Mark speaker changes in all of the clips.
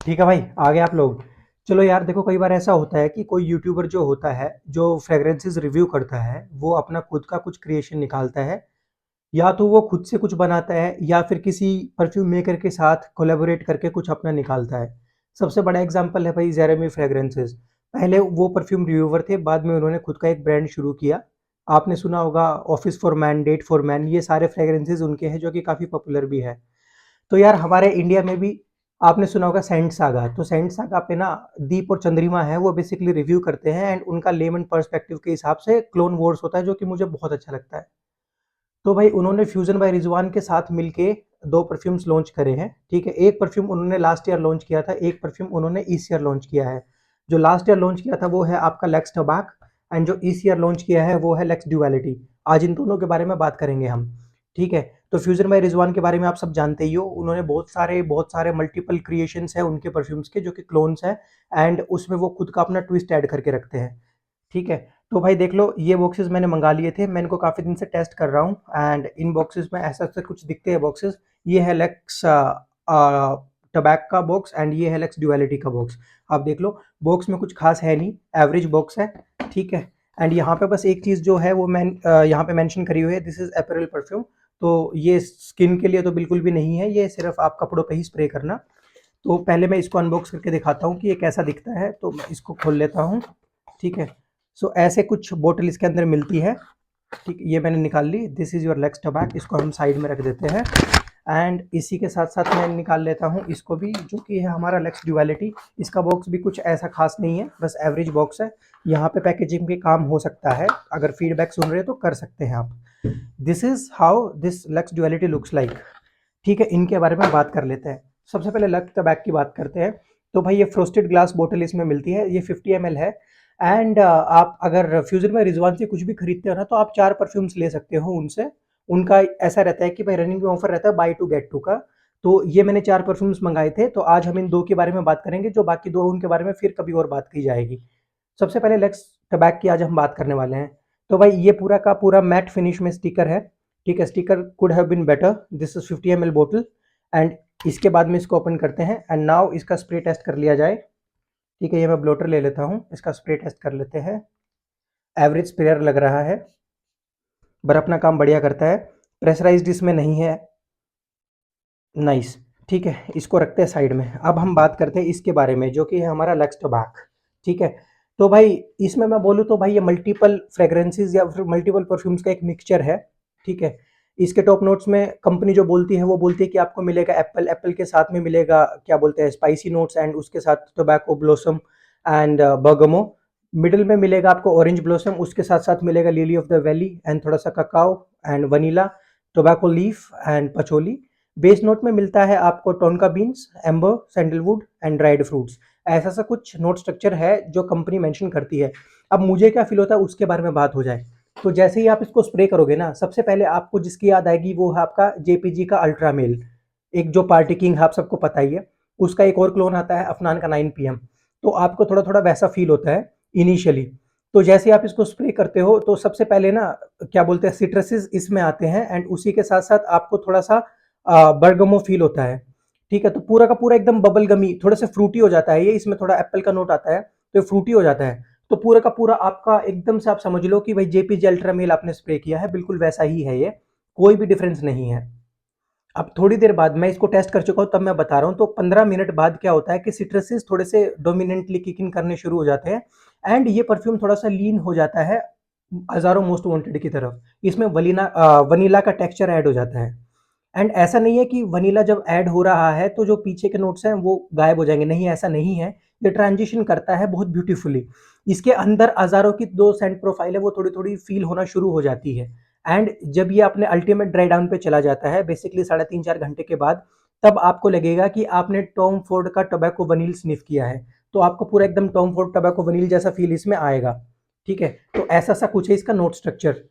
Speaker 1: ठीक है भाई, आ गए आप लोग। चलो यार, देखो कई बार ऐसा होता है कि कोई यूट्यूबर जो होता है, जो फ्रेग्रेंसेस रिव्यू करता है, वो अपना खुद का कुछ क्रिएशन निकालता है। या तो वो खुद से कुछ बनाता है या फिर किसी परफ्यूम मेकर के साथ कोलैबोरेट करके कुछ अपना निकालता है। सबसे बड़ा एग्जांपल है भाई जेरेमी फ्रेग्रेंसेस। पहले वो परफ्यूम रिव्यूअर थे, बाद में उन्होंने खुद का एक ब्रांड शुरू किया। आपने सुना होगा office for man, date for man, ये सारे फ्रेग्रेंसेस उनके हैं जो कि काफ़ी पॉपुलर भी है। तो यार हमारे इंडिया में भी आपने सुना होगा सेंट सागा। तो सेंट सागा पे ना दीप और चंद्रिमा है, वो बेसिकली रिव्यू करते हैं एंड उनका लेमन पर्सपेक्टिव के हिसाब से क्लोन वॉर्स होता है, जो कि मुझे बहुत अच्छा लगता है। तो भाई उन्होंने फ्यूजन बाय रिजवान के साथ मिलके दो परफ्यूम्स लॉन्च करे हैं। ठीक है, एक परफ्यूम उन्होंने लास्ट ईयर लॉन्च किया था, एक परफ्यूम उन्होंने इस ईयर लॉन्च किया है। जो लास्ट ईयर लॉन्च किया था वो है आपका लेक्स टबाक, एंड जो इस ईयर लॉन्च किया है वो है लेक्स ड्यूअलिटी। आज इन दोनों के बारे में बात करेंगे हम। ठीक है, तो फ्यूजन बाय रिजवान के बारे में आप सब जानते ही हो। उन्होंने बहुत सारे मल्टीपल क्रिएशंस है उनके परफ्यूम्स के, जो कि क्लोन्स हैं, एंड उसमें वो खुद का अपना ट्विस्ट ऐड करके रखते हैं। ठीक है, तो भाई देख लो, ये बॉक्सेस मैंने मंगा लिए थे, मैं इनको काफ़ी दिन से टेस्ट कर रहा हूँ एंड इन बॉक्सेस में ऐसा ऐसा कुछ दिखते हैं बॉक्सेस। ये है लेक्स टबैक का बॉक्स एंड ये है लेक्स ड्यूअलिटी का बॉक्स। आप देख लो, बॉक्स में कुछ खास है नहीं, एवरेज बॉक्स है। ठीक है, एंड यहाँ पे बस एक चीज़ जो है वो मैं यहाँ पे मेंशन करी हुई है, दिस इज अपैरल परफ्यूम। तो ये स्किन के लिए तो बिल्कुल भी नहीं है, ये सिर्फ आप कपड़ों पे ही स्प्रे करना। तो पहले मैं इसको अनबॉक्स करके दिखाता हूँ कि ये कैसा दिखता है, तो मैं इसको खोल लेता हूँ। ठीक है, सो ऐसे कुछ बोतल इसके अंदर मिलती है। ठीक, ये मैंने निकाल ली, दिस इज़ योर लेक्स टबैक, इसको हम साइड में रख देते हैं। एंड इसी के साथ साथ मैं निकाल लेता हूँ इसको भी, जो कि है हमारा लेक्स ड्यूअलिटी। इसका बॉक्स भी कुछ ऐसा खास नहीं है, बस एवरेज बॉक्स है। यहाँ पे पैकेजिंग भी काम हो सकता है, अगर फीडबैक सुन रहे हो तो कर सकते हैं आप। This is how this lex duality looks like. ठीक है, इनके बारे में बात कर लेते हैं। सबसे पहले लेक्स टबैक की बात करते हैं। तो भाई ये फ्रोस्टेड ग्लास बोतल इसमें मिलती है, ये 50 ml है। एंड आप अगर फ्यूजन में रिजवान से कुछ भी खरीदते हो ना, तो आप 4 परफ्यूम्स ले सकते हो उनसे। उनका ऐसा रहता है कि भाई रनिंग में ऑफर रहता है बाय टू गेट टू का। तो ये मैंने 4 परफ्यूम्स मंगाए थे, तो आज हम इन 2 के बारे में बात करेंगे, जो बाकी 2 उनके बारे में फिर कभी और बात की जाएगी। सबसे पहले लेक्स टबैक की आज हम बात करने वाले हैं। तो भाई ये पूरा का पूरा मैट फिनिश में स्टिकर है। ठीक है, sticker could have been better. This is 50 ml बोतल एंड इसके बाद में इसको ओपन करते हैं एंड नाउ इसका स्प्रे टेस्ट कर लिया जाए। ठीक है, ये मैं ब्लोटर ले लेता हूँ, इसका स्प्रे टेस्ट कर लेते हैं। एवरेज स्प्रेयर लग रहा है, पर अपना काम बढ़िया करता है। प्रेशराइज्ड इसमें नहीं है। नाइस। ठीक है, इसको रखते हैं साइड में। अब हम बात करते हैं इसके बारे में, जो कि है हमारा लक्स टबैक। ठीक है, तो भाई इसमें मैं बोलूँ तो भाई ये मल्टीपल फ्रेग्रेंसेस या फिर मल्टीपल परफ्यूम्स का एक मिक्सचर है। ठीक है, इसके टॉप नोट्स में कंपनी जो बोलती है वो बोलती है कि आपको मिलेगा एप्पल, एप्पल के साथ में मिलेगा क्या बोलते हैं स्पाइसी नोट्स, एंड उसके साथ tobacco blossom and bergamot. Middle में मिलेगा आपको ऑरेंज ब्लॉसम, उसके साथ साथ मिलेगा lily of the valley and थोड़ा सा cacao and vanilla, tobacco leaf and patchouli. Base note में मिलता है आपको tonka beans, amber, sandalwood and dried fruits. ऐसा सा कुछ नोट स्ट्रक्चर है जो कंपनी मेंशन करती है। अब मुझे क्या फील होता है उसके बारे में बात हो जाए। तो जैसे ही आप इसको स्प्रे करोगे ना, सबसे पहले आपको जिसकी याद आएगी वो है आपका जेपीजी का अल्ट्रा मेल। एक जो पार्टी किंग है, आप सबको पता ही है। उसका एक और क्लोन आता है अफनान का 9 PM। तो आपको थोड़ा थोड़ा वैसा फील होता है इनिशियली। तो जैसे ही आप इसको स्प्रे करते हो तो सबसे पहले ना क्या बोलते हैं सिट्रसेस इसमें आते हैं, एंड उसी के साथ साथ आपको थोड़ा सा बर्गमो फील होता है। ठीक है, तो पूरा का पूरा एकदम बबल गमी, थोड़ा सा फ्रूटी हो जाता है ये, इसमें थोड़ा एप्पल का नोट आता है, तो फ्रूटी हो जाता है। तो पूरा का पूरा आपका एकदम से आप समझ लो कि भाई जेपीजी अल्ट्रा मेल आपने स्प्रे किया है, बिल्कुल वैसा ही है ये, कोई भी डिफरेंस नहीं है। अब थोड़ी देर बाद मैं इसको टेस्ट कर चुका हूँ, तब मैं बता रहा हूँ। तो 15 मिनट बाद क्या होता है कि सिट्रसेस थोड़े से डोमिनेंटली किक इन करने शुरू हो जाते हैं, एंड ये परफ्यूम थोड़ा सा लीन हो जाता है हजारों मोस्ट वांटेड की तरफ। इसमें वनीला का टेक्सचर ऐड हो जाता है। एंड ऐसा नहीं है कि वनीला जब ऐड हो रहा है तो जो पीछे के नोट्स हैं वो गायब हो जाएंगे, नहीं ऐसा नहीं है। ये ट्रांजिशन करता है बहुत ब्यूटीफुली। इसके अंदर हजारों की दो सेंट प्रोफाइल है, वो थोड़ी थोड़ी फील होना शुरू हो जाती है। एंड जब ये अपने अल्टीमेट ड्राई डाउन पे चला जाता है बेसिकली 3.5-4 घंटे के बाद, तब आपको लगेगा कि आपने टॉम फोर्ड का टोबैको वनील स्निफ किया है। तो आपको पूरा एकदम टॉम फोर्ड टोबैको वनील जैसा फील इसमें आएगा। ठीक है, तो ऐसा सा कुछ है इसका नोट स्ट्रक्चर।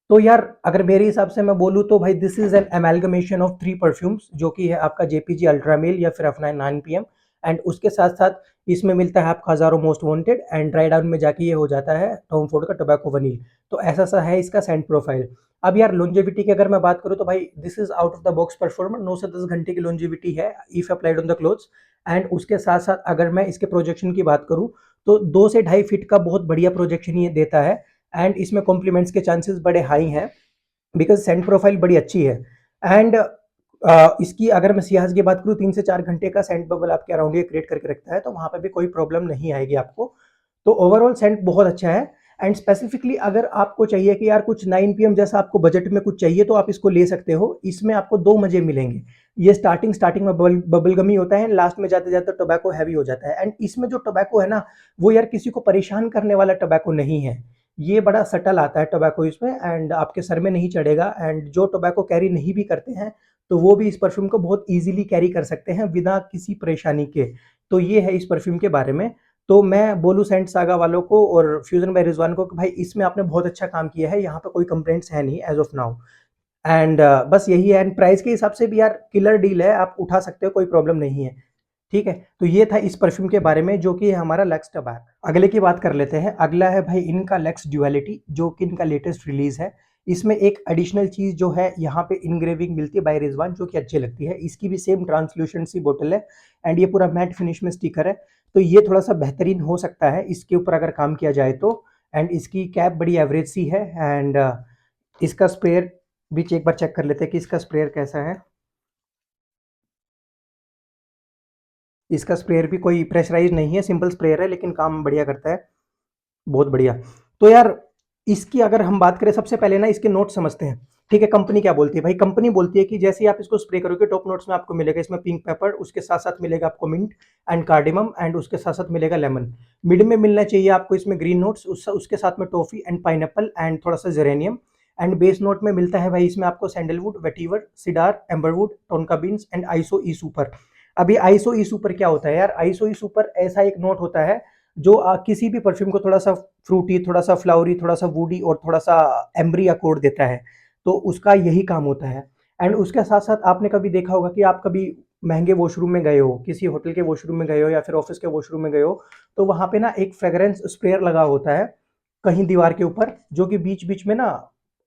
Speaker 1: तो यार अगर मेरे हिसाब से मैं बोलूँ तो भाई this is an amalgamation of 3 perfumes, जो कि है आपका जेपीजी अल्ट्रा मेल या फिर F9 9 PM एंड उसके साथ-साथ इसमें मिलता है आपको हज़ारों most wanted and dry down में जाके ये हो जाता है टॉम फोर्ड का टोबैको वनील। तो ऐसा-सा है इसका सेंट प्रोफाइल। अब यार लॉन्जेविटी की अगर मैं बात करूँ तो भाई this is out of the box performer, 9 से 10 घंटे की लॉन्जेविटी है if applied on the clothes. And उसके साथ-साथ अगर मैं इसके प्रोजेक्शन की बात करूँ तो 2 से ढाई फीट का बहुत बढ़िया प्रोजेक्शन ये देता है एंड इसमें कॉम्प्लीमेंट्स के चांसेस बड़े हाई हैं बिकॉज़ सेंट प्रोफाइल बड़ी अच्छी है। एंड इसकी अगर मैं सियाज की बात करूँ 3 से 4 घंटे का सेंट बबल आपके अराउंड ये क्रिएट करके रखता है, तो वहाँ पे भी कोई प्रॉब्लम नहीं आएगी आपको। तो ओवरऑल सेंट बहुत अच्छा है एंड स्पेसिफिकली अगर आपको चाहिए कि यार कुछ 9 पीएम जैसा आपको बजट में कुछ चाहिए तो आप इसको ले सकते हो। इसमें आपको 2 मज़े मिलेंगे। ये स्टार्टिंग में बबल गम ही होता है, लास्ट में जाते-जाते टोबैको हेवी हो जाता है एंड इसमें जो टोबैको है ना, वो यार किसी को परेशान करने वाला टोबैको नहीं है। ये बड़ा सटल आता है टोबैको इसमें एंड आपके सर में नहीं चढ़ेगा एंड जो टोबैको कैरी नहीं भी करते हैं, तो वो भी इस परफ्यूम को बहुत ईज़िली कैरी कर सकते हैं बिना किसी परेशानी के। तो ये है इस परफ्यूम के बारे में। तो मैं बोलूँ सेंट सागा वालों को और फ्यूज़न बाय रिज़वान को कि भाई इसमें आपने बहुत अच्छा काम किया है, यहाँ पे कोई कंप्लेंट्स है नहीं एज़ ऑफ नाउ। एंड बस यही है एंड प्राइस के हिसाब से भी यार किलर डील है, आप उठा सकते हो, कोई प्रॉब्लम नहीं है। ठीक है? तो ये था इस परफ्यूम के बारे में जो कि है हमारा लक्स टबैक। अगले की बात कर लेते हैं। अगला है भाई इनका लक्स ड्युअलिटी जो कि इनका लेटेस्ट रिलीज़ है। इसमें एक एडिशनल चीज़ जो है यहाँ पे एनग्रेविंग मिलती है बाय रिज़वान जो कि अच्छी लगती है। इसकी भी सेम ट्रांसल्यूसेंट सी बोतल है एंड ये पूरा मैट फिनिश में स्टिकर है। तो ये थोड़ा-सा बेहतरीन हो सकता है इसके ऊपर अगर काम किया जाए तो। एंड इसकी कैप बड़ी एवरेज सी है एंड इसका स्प्रेयर भी एक बार चेक कर लेते हैं कि इसका स्प्रेयर कैसा है। इसका स्प्रेयर भी कोई प्रेशराइज़ नहीं है, सिंपल स्प्रेयर है लेकिन काम बढ़िया करता है, बहुत बढ़िया। तो यार इसकी अगर हम बात करें सबसे पहले ना इसके नोट समझते हैं, ठीक है? कंपनी क्या बोलती है? भाई कंपनी बोलती है कि जैसे ही आप इसको स्प्रे करोगे टॉप नोट्स में आपको मिलेगा इसमें पिंक पेपर, उसके साथ-साथ मिलेगा आपको मिंट एंड कार्डेमम एंड उसके साथ-साथ मिलेगा लेमन। मिड में मिलना चाहिए आपको इसमें ग्रीन नोट्स उसके साथ में टॉफ़ी एंड पाइनएप्पल एंड थोड़ा-सा जेरेनियम एंड बेस नोट में मिलता है भाई इसमें आपको sandalwood, vetiver, cedar, amberwood, tonka beans and iso E super. अब ये आइसो ई सुपर क्या होता है यार? आइसो ई सुपर ऐसा एक नोट होता है जो किसी भी परफ्यूम को थोड़ा-सा फ्रूटी, थोड़ा-सा फ्लावरी, थोड़ा-सा वुडी और थोड़ा-सा एम्बरी या कोड देता है। तो उसका यही काम होता है। एंड उसके साथ-साथ आपने कभी देखा होगा कि आप कभी महँगे वॉशरूम में गए हो, किसी होटल के वॉशरूम में गए हो या फिर ऑफ़िस के वॉशरूम में गए हो, तो वहाँ पे ना एक फ्रेग्रेंस स्प्रेयर लगा होता है, कहीं दीवार के ऊपर, जो कि बीच-बीच में ना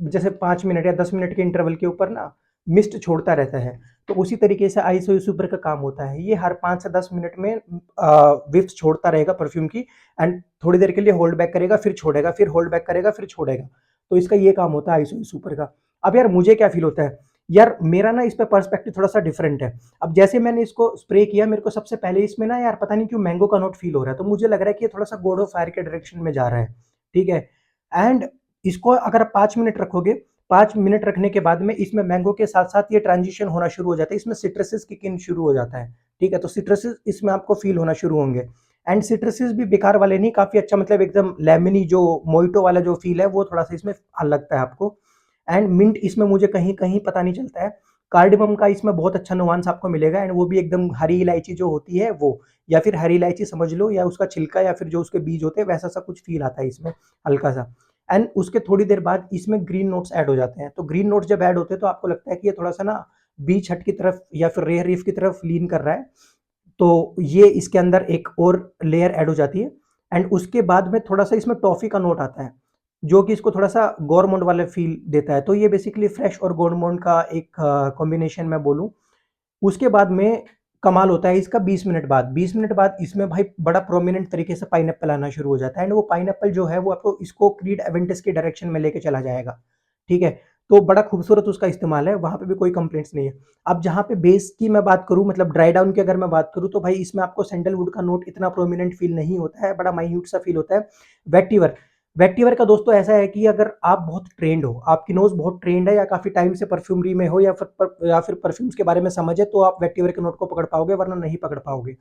Speaker 1: जैसे 5 मिनट या 10 मिनट के इंटरवल के ऊपर ना मिस्ट छोड़ता रहता है। तो उसी तरीके से आइसो सुपर का काम होता है। ये हर 5 से 10 मिनट में व्हिफ्स छोड़ता रहेगा परफ्यूम की एंड थोड़ी देर के लिए होल्ड बैक करेगा, फिर छोड़ेगा, फिर होल्ड बैक करेगा, फिर छोड़ेगा। तो इसका ये काम होता है आइसो सुपर का। अब यार मुझे क्या फ़ील होता है, यार मेरा ना इस पे पर्सपेक्टिव थोड़ा-सा डिफरेंट है। अब जैसे मैंने इसको स्प्रे किया मेरे को सबसे पहले इसमें ना यार पता नहीं क्यों मैंगो का नोट फ़ील हो रहा है। तो मुझे लग रहा है कि ये थोड़ा-सा गॉड ऑफ फायर के डायरेक्शन में जा रहा है। ठीक है? एंड इसको अगर आप 5 मिनट रखोगे, 5 मिनट रखने के बाद में इसमें मैंगो के साथ-साथ ये ट्रांजिशन होना शुरू हो जाता है, इसमें सिट्रसेस किक इन शुरू हो जाता है, ठीक है? तो सिट्रसेस इसमें आपको फ़ील होना शुरू होंगे एंड सिट्रसेस भी बेकार वाले नहीं, काफ़ी अच्छा मतलब एकदम लेमनी जो मोइटो वाला जो फ़ील है, वो थोड़ा-सा इसमें लगता है आपको एंड मिंट इसमें मुझे कहीं-कहीं पता नहीं चलता है। कार्डेमम का इसमें बहुत अच्छा नुआंस आपको मिलेगा एंड वो भी एकदम हरी इलायची जो होती है वो, या फिर हरी इलायची समझ लो या उसका छिलका या फिर जो उसके बीज होते हैं, वैसा-सा कुछ फ़ील आता है इसमें, हल्का-सा। एंड उसके थोड़ी देर बाद इसमें ग्रीन नोट्स ऐड हो जाते हैं। तो ग्रीन नोट्स जब ऐड होते हैं तो आपको लगता है कि ये थोड़ा-सा ना बीच हट की तरफ या फिर रेयर लीफ की तरफ लीन कर रहा है। तो ये इसके अंदर एक और लेयर ऐड हो जाती है एंड उसके बाद में थोड़ा-सा इसमें टॉफ़ी का नोट आता है, जो कि इसको थोड़ा-सा गौरमोंड वाला फ़ील देता है। तो ये बेसिकली फ्रेश और गौरमोंड का एक कॉम्बिनेशन मैं बोलूँ। उसके बाद में कमाल होता है इसका 20 मिनट बाद। 20 मिनट बाद इसमें भाई बड़ा प्रोमिनेंट तरीके से पाइनएप्पल आना शुरू हो जाता है एंड वो पाइनएप्पल जो है वो आपको इसको क्रीड एवेंटिस के डायरेक्शन में लेके चला जाएगा, ठीक है? तो बड़ा खूबसूरत उसका इस्तेमाल है, वहाँ पे भी कोई कंप्लेंट्स नहीं है। अब जहाँ पे बेस की मैं बात करूँ मतलब ड्राई डाउन की अगर मैं बात करूँ तो भाई इसमें आपको सैंडलवुड का नोट इतना प्रोमिनेंट फ़ील नहीं होता है, बड़ा माइन्यूट सा फ़ील होता है। वेटिवर वेटिवर का दोस्तों ऐसा है कि अगर आप बहुत ट्रेन्ड हो, आपकी नोज़ बहुत ट्रेन्ड है या काफ़ी टाइम से परफ्यूमरी में हो या फिर परफ्यूम्स के बारे में समझ है, तो आप वेटिवर के नोट को पकड़ पाओगे वरना नहीं पकड़ पाओगे।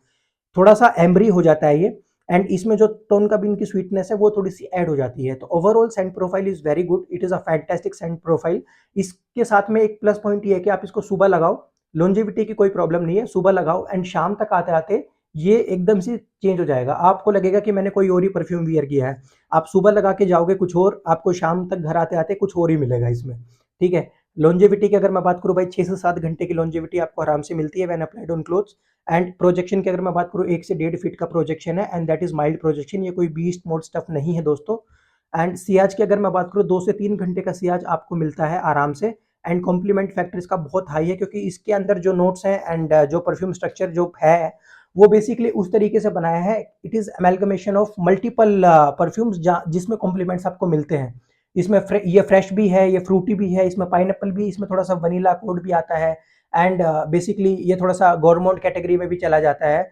Speaker 1: थोड़ा-सा एम्बरी हो जाता है ये एंड इसमें जो टोन का बीन की स्वीटनेस है वो थोड़ी-सी ऐड हो जाती है। तो overall Saint profile is very good, it is a fantastic Saint profile. इसके साथ में एक प्लस पॉइंट ये है कि आप इसको सुबह लगाओ, लॉन्जेविटी की कोई प्रॉब्लम नहीं है, सुबह लगाओ एंड शाम तक आते-आते ये एकदम से चेंज हो जाएगा। आपको लगेगा कि मैंने कोई और ही परफ्यूम वियर किया है। आप सुबह लगा के जाओगे कुछ और, आपको शाम तक घर आते-आते कुछ और ही मिलेगा इसमें, ठीक है? लॉन्जेविटी की अगर मैं बात करूँ भाई 6 से 7 घंटे की लॉन्जेविटी आपको आराम से मिलती है when applied on clothes. And projection की अगर मैं बात करूँ 1 से 1.5 फीट का प्रोजेक्शन है and that is mild projection, ये कोई बीस्ट मोड स्टफ नहीं है दोस्तों। एंड सियाज की अगर मैं बात करूँ 2 से 3 घंटे का सियाज आपको मिलता है आराम से। एंड कॉम्प्लीमेंट फैक्टर इसका बहुत हाई है क्योंकि इसके अंदर जो नोट्स हैं एंड जो परफ्यूम स्ट्रक्चर जो है वो बेसिकली उस तरीके से बनाया है, it is amalgamation of multiple perfumes जिसमें कॉम्प्लीमेंट्स आपको मिलते हैं। इसमें ये फ्रेश भी है, ये फ्रूटी भी है, इसमें पाइनएप्पल भी, इसमें थोड़ा सा वनीला कोड भी आता है एंड बेसिकली ये थोड़ा सा गॉरमोंड कैटेगरी में भी चला जाता है।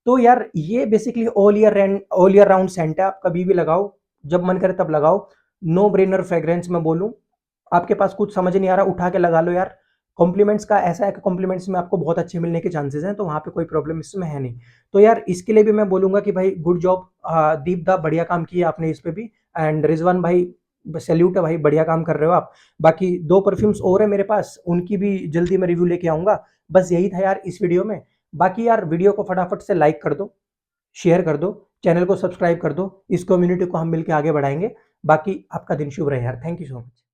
Speaker 1: तो यार ये basically all year round scent है, आप कभी भी लगाओ, जब मन करे तब लगाओ। नो ब्रेनर फ्रेग्रेंस मैं बोलूँ, आपके पास कुछ समझ नहीं आ रहा उठा के लगा लो यार। कॉम्प्लीमेंट्स का ऐसा है कि कॉम्प्लीमेंट्स में आपको बहुत अच्छे मिलने के चांसेस हैं, तो वहाँ पे कोई प्रॉब्लम इसमें है नहीं। तो यार इसके लिए भी मैं बोलूँगा कि भाई गुड जॉब दीप दा, बढ़िया काम किया आपने इस पे भी। एंड रिजवान भाई सैल्यूट है भाई, बढ़िया काम कर रहे हो आप। बाकी 2 परफ्यूम्स और है मेरे पास, उनकी भी जल्दी मैं रिव्यू लेके आऊँगा। बस यही था यार इस वीडियो में। बाकी यार वीडियो को फटाफट से लाइक कर दो, शेयर कर दो, चैनल को सब्सक्राइब कर दो, इस कम्युनिटी को हम मिलके आगे बढ़ाएँगे। बाकी आपका दिन शुभ रहे यार। Thank you so much.